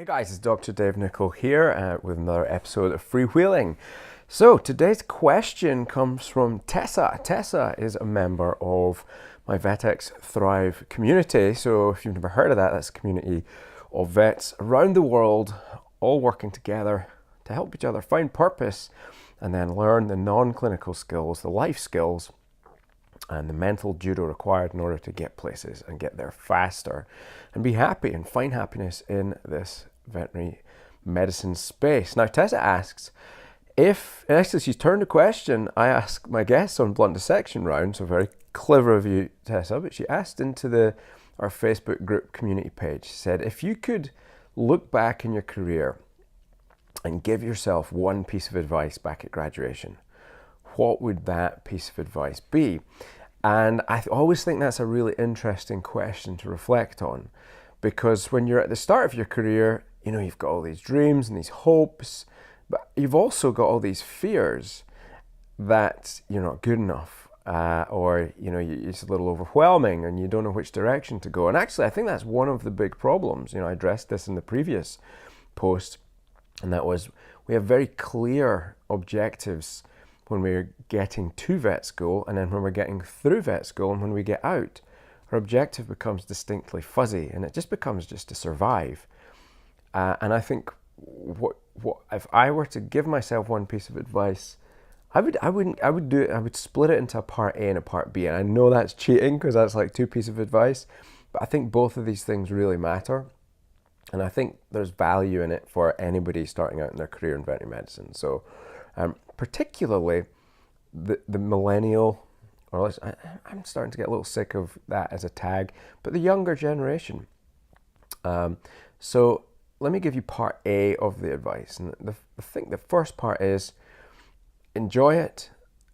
Guys, it's Dr. Dave Nichol here with another episode of Freewheeling. So today's question comes from Tessa. Tessa is a member of my VetX Thrive community. So if you've never heard of that, that's a community of vets around the world all working together to help each other find purpose and then learn the non-clinical skills, the life skills and the mental judo required in order to get places and get there faster and be happy and find happiness in this veterinary medicine space. Now, Tessa asks if, and actually she's turned a question I ask my guests on blunt dissection round, so very clever of you, Tessa, but she asked into our Facebook group community page. She said, if you could look back in your career and give yourself one piece of advice back at graduation, what would that piece of advice be? And I always think that's a really interesting question to reflect on, because when you're at the start of your career, you know, you've got all these dreams and these hopes, but you've also got all these fears that you're not good enough, or, you know, it's a little overwhelming and you don't know which direction to go. And actually, I think that's one of the big problems. You know, I addressed this in the previous post, and that was we have very clear objectives when we're getting to vet school, and then when we're getting through vet school, and when we get out, our objective becomes distinctly fuzzy, and it just becomes just to survive. And I think what if I were to give myself one piece of advice, I would split it into a part A and a part B. And I know that's cheating because that's like two pieces of advice, but I think both of these things really matter. And I think there's value in it for anybody starting out in their career in veterinary medicine. So particularly the millennial, or I'm starting to get a little sick of that as a tag, but the younger generation. So let me give you part A of the advice. And I think the first part is enjoy it,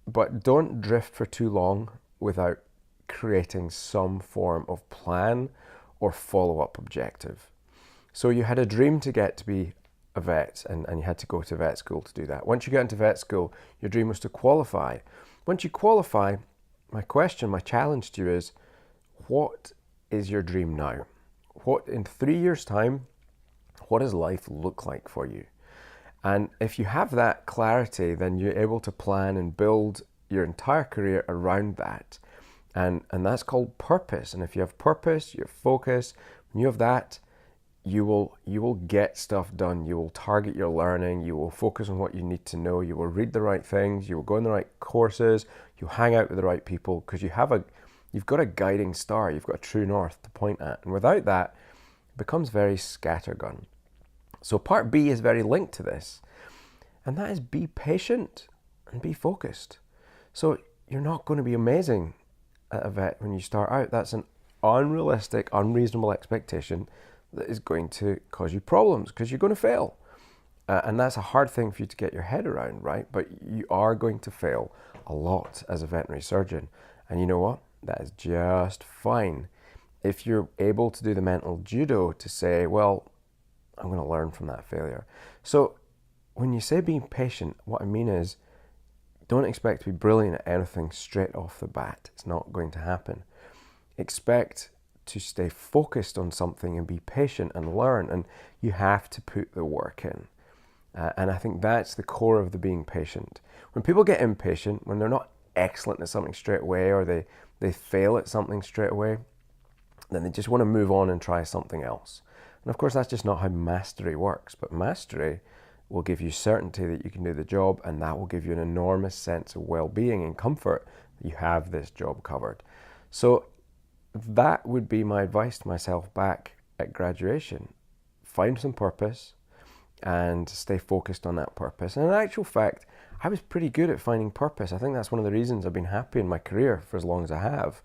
but don't drift for too long without creating some form of plan or follow-up objective. So you had a dream to get to be a vet, and you had to go to vet school to do that. Once you get into vet school, your dream was to qualify. Once you qualify, my challenge to you is, what is your dream now? What, in 3 years' time, what does life look like for you? And if you have that clarity, then you're able to plan and build your entire career around that. And that's called purpose. And if you have purpose, you have focus, when you have that, you will get stuff done. You will target your learning. You will focus on what you need to know. You will read the right things. You will go in the right courses. You hang out with the right people, because you've got a guiding star. You've got a true north to point at. And without that, it becomes very scattergun. So part B is very linked to this, and that is be patient and be focused. So you're not going to be amazing at a vet when you start out. That's an unrealistic, unreasonable expectation that is going to cause you problems, because you're going to fail. And that's a hard thing for you to get your head around, right? But you are going to fail a lot as a veterinary surgeon. And you know what? That is just fine. If you're able to do the mental judo to say, well, I'm going to learn from that failure. So when you say being patient, what I mean is, don't expect to be brilliant at anything straight off the bat. It's not going to happen. Expect to stay focused on something and be patient and learn, and you have to put the work in. And I think that's the core of the being patient. When people get impatient, when they're not excellent at something straight away, or they fail at something straight away, then they just want to move on and try something else. And of course, that's just not how mastery works. But mastery will give you certainty that you can do the job, and that will give you an enormous sense of well-being and comfort that you have this job covered. So that would be my advice to myself back at graduation. Find some purpose and stay focused on that purpose. And in actual fact, I was pretty good at finding purpose. I think that's one of the reasons I've been happy in my career for as long as I have.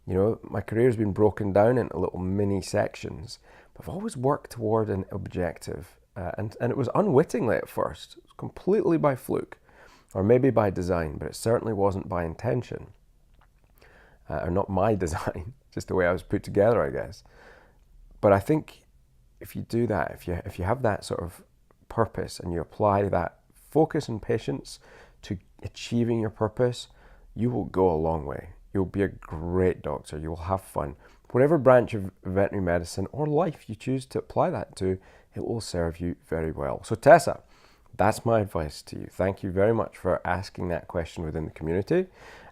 You know, my career has been broken down into little mini sections, but I've always worked toward an objective. And it was unwittingly at first. It was completely by fluke, or maybe by design, but it certainly wasn't by intention. Or not my design, just the way I was put together, I guess. But I think if you do that, if you have that sort of purpose and you apply that focus and patience to achieving your purpose, you will go a long way. you'll be a great doctor. You'll have fun. Whatever branch of veterinary medicine or life you choose to apply that to, it will serve you very well. So Tessa, that's my advice to you. Thank you very much for asking that question within the community.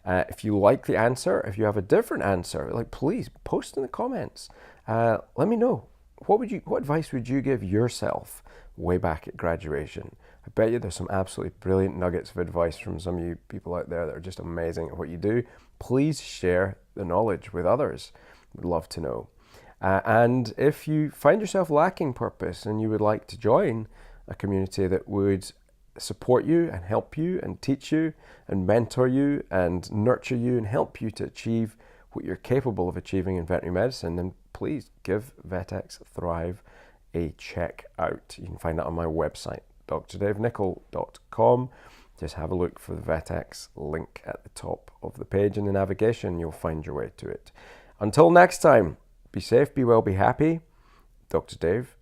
If you like the answer, if you have a different answer, like, please post in the comments. Let me know. What advice would you give yourself way back at graduation? I bet you there's some absolutely brilliant nuggets of advice from some of you people out there that are just amazing at what you do. Please share the knowledge with others. Would love to know. And if you find yourself lacking purpose and you would like to join a community that would support you and help you and teach you and mentor you and nurture you and help you to achieve what you're capable of achieving in veterinary medicine, then please give VetX Thrive a check out. You can find that on my website, drdavenicol.com. Just have a look for the VetX link at the top of the page in the navigation. You'll find your way to it. Until next time, be safe, be well, be happy. Dr. Dave